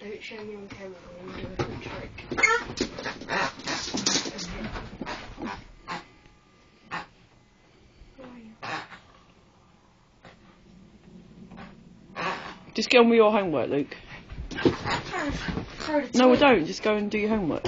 Don't show me on camera when you do a trick. Just get on with your homework, Luke. No, we don't. Just go and do your homework.